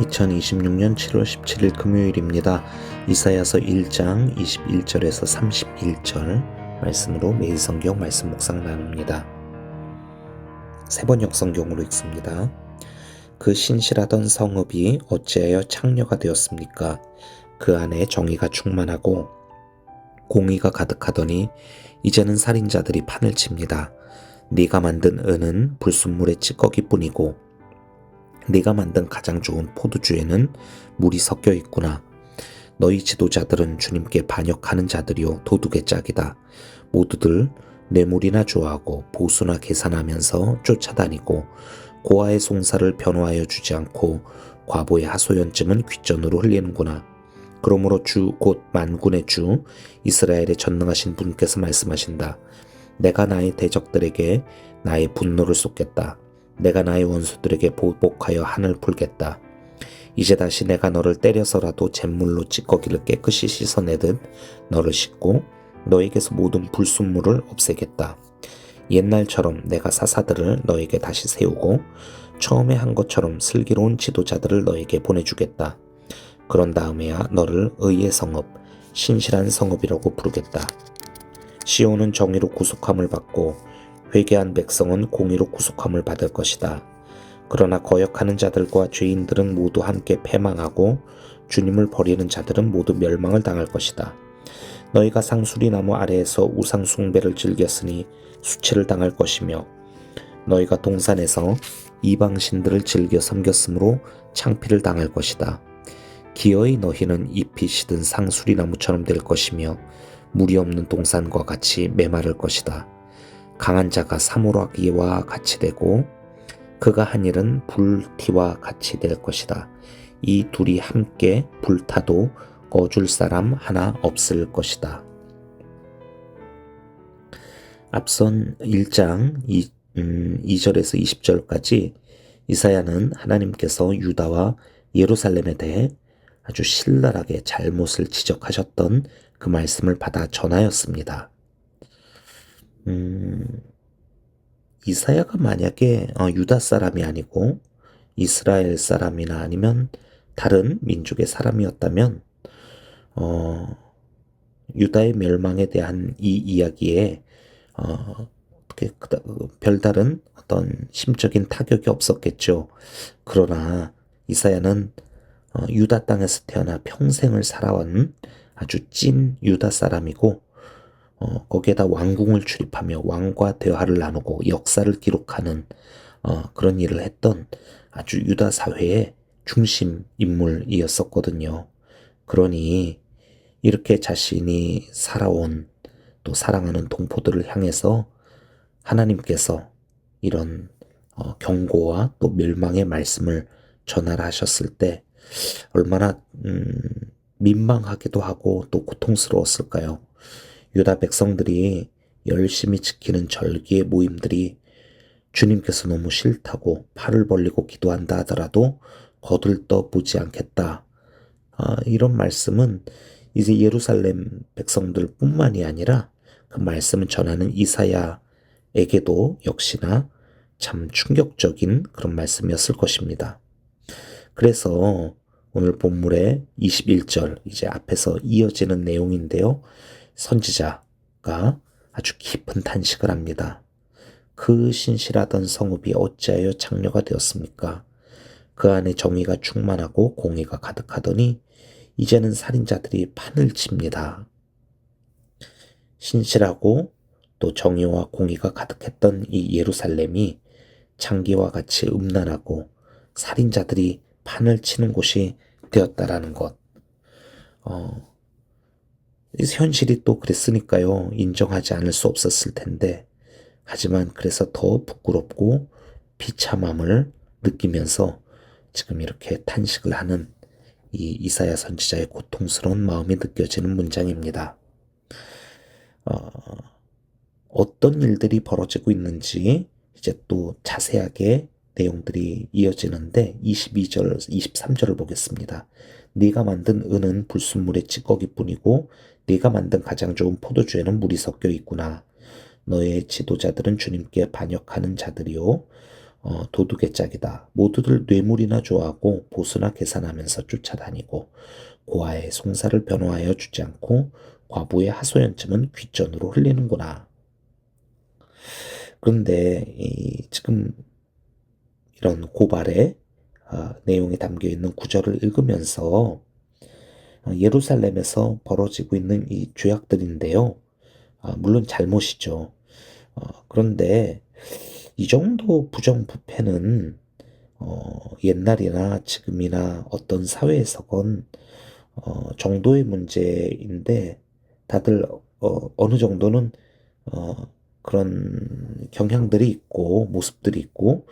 2026년 7월 17일 금요일입니다. 이사야서 1장 21절에서 31절 말씀으로 매일 성경 말씀 묵상 나눕니다. 세번역 성경으로 읽습니다. 그 신실하던 성읍이 어찌하여 창녀가 되었습니까? 그 안에 정의가 충만하고 공의가 가득하더니 이제는 살인자들이 판을 칩니다. 네가 만든 은은 불순물의 찌꺼기뿐이고 네가 만든 가장 좋은 포도주에는 물이 섞여 있구나. 너희 지도자들은 주님께 반역하는 자들이요 도둑의 짝이다. 모두들 뇌물이나 좋아하고 보수나 계산하면서 쫓아다니고 고아의 송사를 변호하여 주지 않고 과부의 하소연쯤은 귓전으로 흘리는구나. 그러므로 주 곧 만군의 주 이스라엘의 전능하신 분께서 말씀하신다. 내가 나의 대적들에게 나의 분노를 쏟겠다. 내가 나의 원수들에게 보복하여 한을 풀겠다. 이제 다시 내가 너를 때려서라도 잿물로 찌꺼기를 깨끗이 씻어내듯 너를 씻고 너에게서 모든 불순물을 없애겠다. 옛날처럼 내가 사사들을 너에게 다시 세우고 처음에 한 것처럼 슬기로운 지도자들을 너에게 보내주겠다. 그런 다음에야 너를 의의 성읍, 신실한 성읍이라고 부르겠다. 시온은 정의로 구속함을 받고 회개한 백성은 공의로 구속함을 받을 것이다. 그러나 거역하는 자들과 죄인들은 모두 함께 패망하고 주님을 버리는 자들은 모두 멸망을 당할 것이다. 너희가 상수리나무 아래에서 우상 숭배를 즐겼으니 수치를 당할 것이며 너희가 동산에서 이방신들을 즐겨 섬겼으므로 창피를 당할 것이다. 기어이 너희는 잎이 시든 상수리나무처럼 될 것이며 물이 없는 동산과 같이 메마를 것이다. 강한 자가 사물하기와 같이 되고 그가 한 일은 불티와 같이 될 것이다. 이 둘이 함께 불타도 꺼줄 사람 하나 없을 것이다. 앞선 1장 2절에서 20절까지 이사야는 하나님께서 유다와 예루살렘에 대해 아주 신랄하게 잘못을 지적하셨던 그 말씀을 받아 전하였습니다. 이사야가 만약에 유다 사람이 아니고 이스라엘 사람이나 아니면 다른 민족의 사람이었다면 유다의 멸망에 대한 이 이야기에 별다른 어떤 심적인 타격이 없었겠죠. 그러나 이사야는 유다 땅에서 태어나 평생을 살아온 아주 찐 유다 사람이고 거기에다 왕궁을 출입하며 왕과 대화를 나누고 역사를 기록하는 그런 일을 했던 아주 유다 사회의 중심 인물이었었거든요. 그러니 이렇게 자신이 살아온 또 사랑하는 동포들을 향해서 하나님께서 이런 경고와 또 멸망의 말씀을 전하라 하셨을 때 얼마나 민망하기도 하고 또 고통스러웠을까요? 유다 백성들이 열심히 지키는 절기의 모임들이 주님께서 너무 싫다고 팔을 벌리고 기도한다 하더라도 거들떠 보지 않겠다. 이런 말씀은 이제 예루살렘 백성들 뿐만이 아니라 그 말씀을 전하는 이사야에게도 역시나 참 충격적인 그런 말씀이었을 것입니다. 그래서 오늘 본문의 21절 이제 앞에서 이어지는 내용인데요. 선지자가 아주 깊은 탄식을 합니다. 그 신실하던 성읍이 어찌하여 창녀가 되었습니까? 그 안에 정의가 충만하고 공의가 가득하더니 이제는 살인자들이 판을 칩니다. 신실하고 또 정의와 공의가 가득했던 이 예루살렘이 창기와 같이 음란하고 살인자들이 판을 치는 곳이 되었다라는 것. 현실이 또 그랬으니까요. 인정하지 않을 수 없었을 텐데 하지만 그래서 더 부끄럽고 비참함을 느끼면서 지금 이렇게 탄식을 하는 이 이사야 선지자의 고통스러운 마음이 느껴지는 문장입니다. 어떤 일들이 벌어지고 있는지 이제 또 자세하게 내용들이 이어지는데 22절, 23절을 보겠습니다. 네가 만든 은은 불순물의 찌꺼기뿐이고 네가 만든 가장 좋은 포도주에는 물이 섞여 있구나. 너의 지도자들은 주님께 반역하는 자들이요 도둑의 짝이다. 모두들 뇌물이나 좋아하고 보수나 계산하면서 쫓아다니고 고아의 송사를 변호하여 주지 않고 과부의 하소연쯤은 귓전으로 흘리는구나. 그런데 지금 이런 고발의 내용이 담겨 있는 구절을 읽으면서 예루살렘에서 벌어지고 있는 이 죄악들인데요. 물론 잘못이죠. 그런데 이 정도 부정부패는 옛날이나 지금이나 어떤 사회에서건 정도의 문제인데 다들 어느 정도는 어, 그런 경향들이 있고 모습들이 있고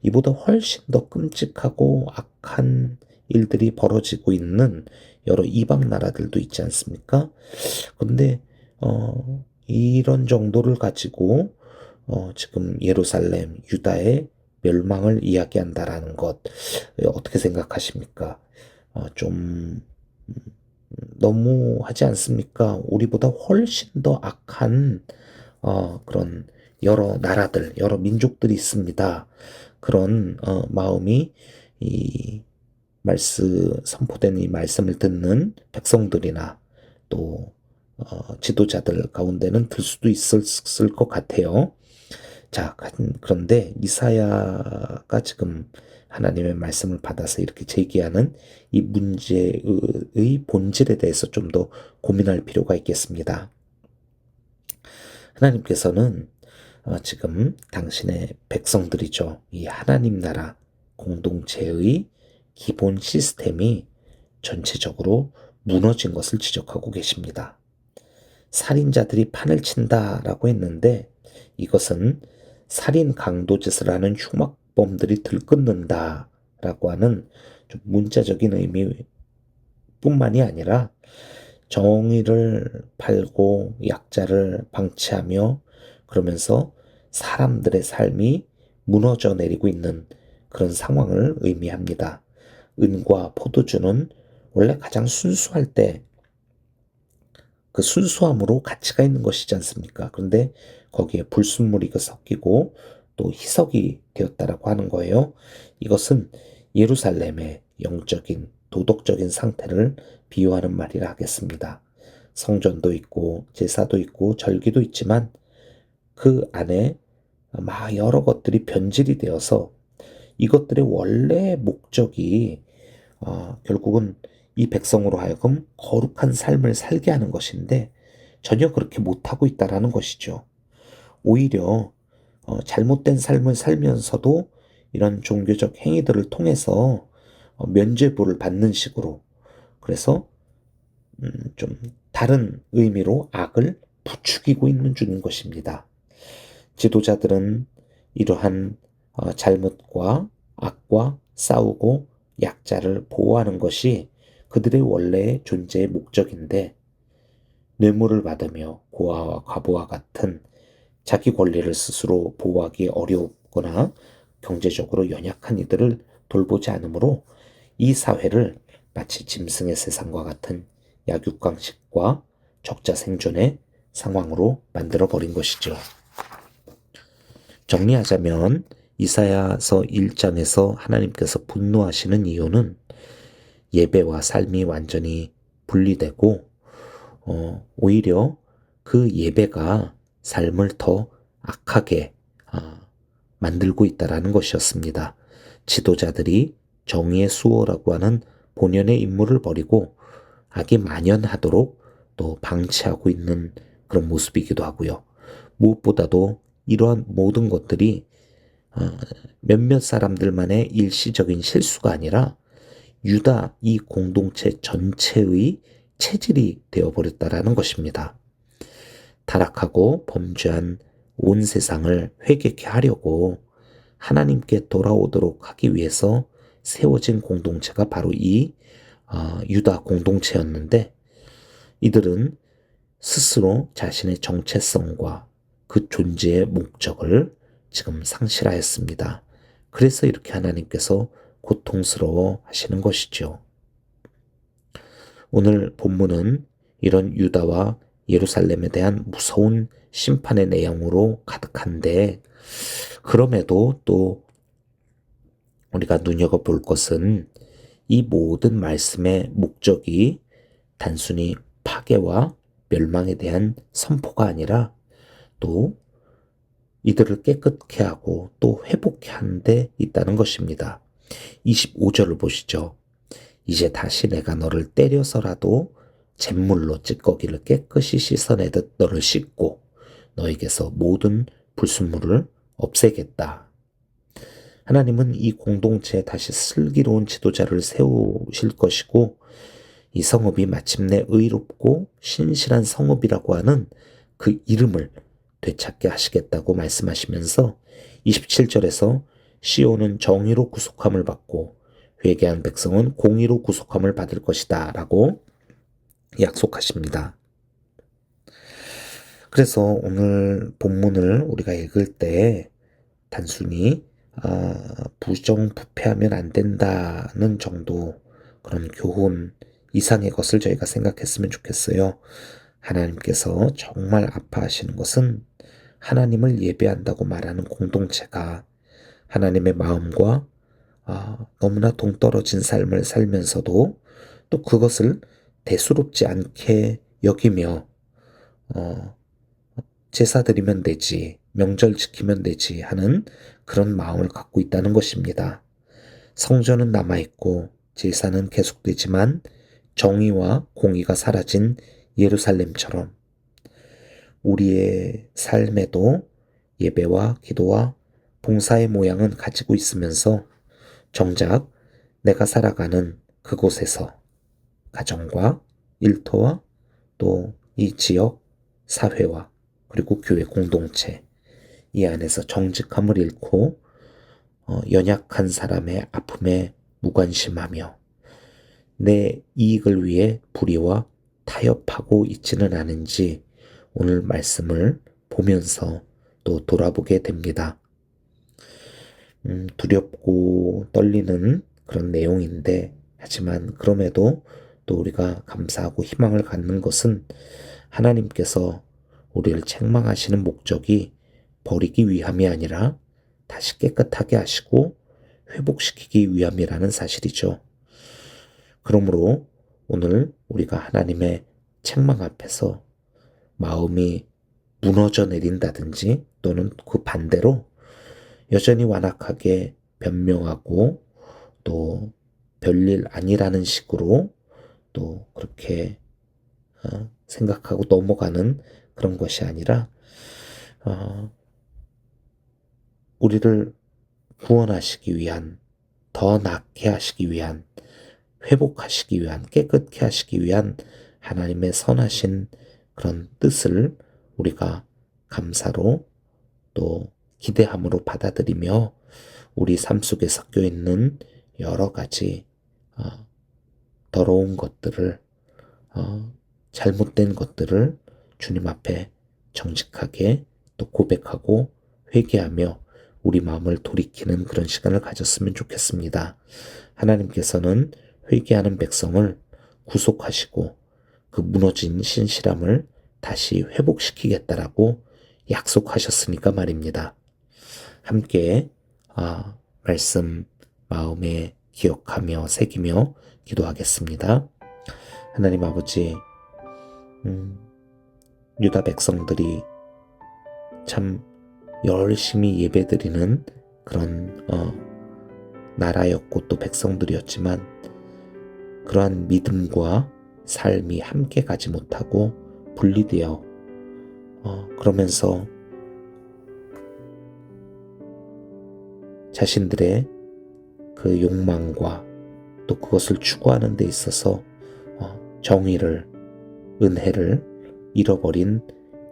이보다 훨씬 더 끔찍하고 악한 일들이 벌어지고 있는 여러 이방 나라들도 있지 않습니까? 근데 이런 정도를 가지고 지금 예루살렘, 유다의 멸망을 이야기한다라는 것 어떻게 생각하십니까? 좀 너무하지 않습니까? 우리보다 훨씬 더 악한 그런 여러 나라들, 여러 민족들이 있습니다. 그런 마음이 이 선포된 이 말씀을 듣는 백성들이나 또 지도자들 가운데는 들 수도 있었을 것 같아요. 자, 그런데 이사야가 지금 하나님의 말씀을 받아서 이렇게 제기하는 이 문제의 본질에 대해서 좀 더 고민할 필요가 있겠습니다. 하나님께서는 지금 당신의 백성들이죠. 이 하나님 나라 공동체의 기본 시스템이 전체적으로 무너진 것을 지적하고 계십니다. 살인자들이 판을 친다라고 했는데 이것은 살인 강도짓을 하는 흉악범들이 들끓는다라고 하는 좀 문자적인 의미뿐만이 아니라 정의를 팔고 약자를 방치하며 그러면서 사람들의 삶이 무너져 내리고 있는 그런 상황을 의미합니다. 은과 포도주는 원래 가장 순수할 때 그 순수함으로 가치가 있는 것이지 않습니까? 그런데 거기에 불순물이 섞이고 또 희석이 되었다라고 하는 거예요. 이것은 예루살렘의 영적인 도덕적인 상태를 비유하는 말이라 하겠습니다. 성전도 있고 제사도 있고 절기도 있지만 그 안에 막 여러 것들이 변질이 되어서 이것들의 원래 목적이 결국은 이 백성으로 하여금 거룩한 삶을 살게 하는 것인데 전혀 그렇게 못하고 있다라는 것이죠. 오히려 잘못된 삶을 살면서도 이런 종교적 행위들을 통해서 면죄부를 받는 식으로 그래서 좀 다른 의미로 악을 부추기고 있는 중인 것입니다. 지도자들은 이러한 잘못과 악과 싸우고 약자를 보호하는 것이 그들의 원래의 존재의 목적인데 뇌물을 받으며 고아와 과부와 같은 자기 권리를 스스로 보호하기 어렵거나 경제적으로 연약한 이들을 돌보지 않으므로 이 사회를 마치 짐승의 세상과 같은 약육강식과 적자 생존의 상황으로 만들어 버린 것이죠. 정리하자면 이사야서 1장에서 하나님께서 분노하시는 이유는 예배와 삶이 완전히 분리되고 오히려 그 예배가 삶을 더 악하게 만들고 있다라는 것이었습니다. 지도자들이 정의의 수호라고 하는 본연의 임무를 버리고 악이 만연하도록 또 방치하고 있는 그런 모습이기도 하고요. 무엇보다도 이러한 모든 것들이 몇몇 사람들만의 일시적인 실수가 아니라 유다 이 공동체 전체의 체질이 되어버렸다라는 것입니다. 타락하고 범죄한 온 세상을 회개케 하려고 하나님께 돌아오도록 하기 위해서 세워진 공동체가 바로 이 유다 공동체였는데 이들은 스스로 자신의 정체성과 그 존재의 목적을 지금 상실하였습니다. 그래서 이렇게 하나님께서 고통스러워 하시는 것이죠. 오늘 본문은 이런 유다와 예루살렘에 대한 무서운 심판의 내용으로 가득한데 그럼에도 또 우리가 눈여겨볼 것은 이 모든 말씀의 목적이 단순히 파괴와 멸망에 대한 선포가 아니라 또 이들을 깨끗게 하고 또 회복케 하는 데 있다는 것입니다. 25절을 보시죠. 이제 다시 내가 너를 때려서라도 잿물로 찌꺼기를 깨끗이 씻어내듯 너를 씻고 너에게서 모든 불순물을 없애겠다. 하나님은 이 공동체에 다시 슬기로운 지도자를 세우실 것이고 이 성읍이 마침내 의롭고 신실한 성읍이라고 하는 그 이름을 되찾게 하시겠다고 말씀하시면서 27절에서 시온은 정의로 구속함을 받고 회개한 백성은 공의로 구속함을 받을 것이다 라고 약속하십니다. 그래서 오늘 본문을 우리가 읽을 때 단순히 부정부패하면 안 된다는 정도 그런 교훈 이상의 것을 저희가 생각했으면 좋겠어요. 하나님께서 정말 아파하시는 것은 하나님을 예배한다고 말하는 공동체가 하나님의 마음과 너무나 동떨어진 삶을 살면서도 또 그것을 대수롭지 않게 여기며 제사 드리면 되지, 명절 지키면 되지 하는 그런 마음을 갖고 있다는 것입니다. 성전은 남아있고 제사는 계속되지만 정의와 공의가 사라진 예루살렘처럼 우리의 삶에도 예배와 기도와 봉사의 모양은 가지고 있으면서 정작 내가 살아가는 그곳에서 가정과 일터와 또 이 지역, 사회와 그리고 교회 공동체 이 안에서 정직함을 잃고 연약한 사람의 아픔에 무관심하며 내 이익을 위해 불의와 타협하고 있지는 않은지 오늘 말씀을 보면서 또 돌아보게 됩니다. 두렵고 떨리는 그런 내용인데 하지만 그럼에도 또 우리가 감사하고 희망을 갖는 것은 하나님께서 우리를 책망하시는 목적이 버리기 위함이 아니라 다시 깨끗하게 하시고 회복시키기 위함이라는 사실이죠. 그러므로 오늘 우리가 하나님의 책망 앞에서 마음이 무너져 내린다든지 또는 그 반대로 여전히 완악하게 변명하고 또 별일 아니라는 식으로 또 그렇게 생각하고 넘어가는 그런 것이 아니라 우리를 구원하시기 위한, 더 낫게 하시기 위한, 회복하시기 위한, 깨끗게 하시기 위한 하나님의 선하신 그런 뜻을 우리가 감사로 또 기대함으로 받아들이며 우리 삶 속에 섞여 있는 여러 가지 더러운 것들을 잘못된 것들을 주님 앞에 정직하게 또 고백하고 회개하며 우리 마음을 돌이키는 그런 시간을 가졌으면 좋겠습니다. 하나님께서는 회개하는 백성을 구속하시고 그 무너진 신실함을 다시 회복시키겠다라고 약속하셨으니까 말입니다. 함께 말씀 마음에 기억하며 새기며 기도하겠습니다. 하나님 아버지, 유다 백성들이 참 열심히 예배드리는 그런 나라였고 또 백성들이었지만 그러한 믿음과 삶이 함께 가지 못하고 분리되어 그러면서 자신들의 그 욕망과 또 그것을 추구하는 데 있어서 정의를, 은혜를 잃어버린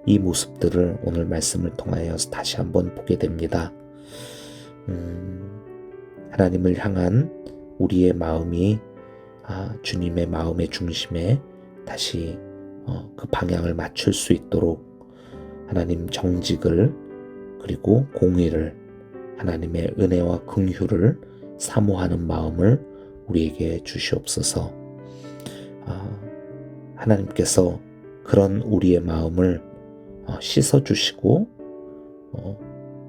이 모습들을 오늘 말씀을 통하여 다시 한번 보게 됩니다. 하나님을 향한 우리의 마음이 주님의 마음의 중심에 다시 그 방향을 맞출 수 있도록 하나님 정직을 그리고 공의를 하나님의 은혜와 긍휼을 사모하는 마음을 우리에게 주시옵소서. 하나님께서 그런 우리의 마음을 씻어주시고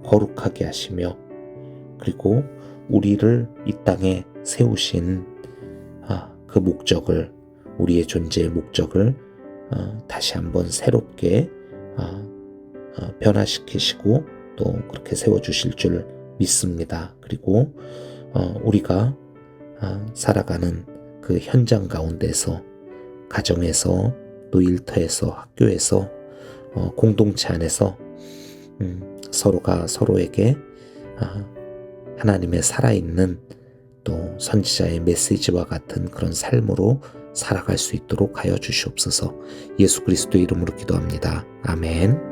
거룩하게 하시며 그리고 우리를 이 땅에 세우신 그 목적을, 우리의 존재의 목적을 다시 한번 새롭게 변화시키시고 또 그렇게 세워주실 줄 믿습니다. 그리고 우리가 살아가는 그 현장 가운데서, 가정에서, 또 일터에서, 학교에서, 공동체 안에서 서로가 서로에게 하나님의 살아있는 또 선지자의 메시지와 같은 그런 삶으로 살아갈 수 있도록 하여 주시옵소서. 예수 그리스도의 이름으로 기도합니다. 아멘.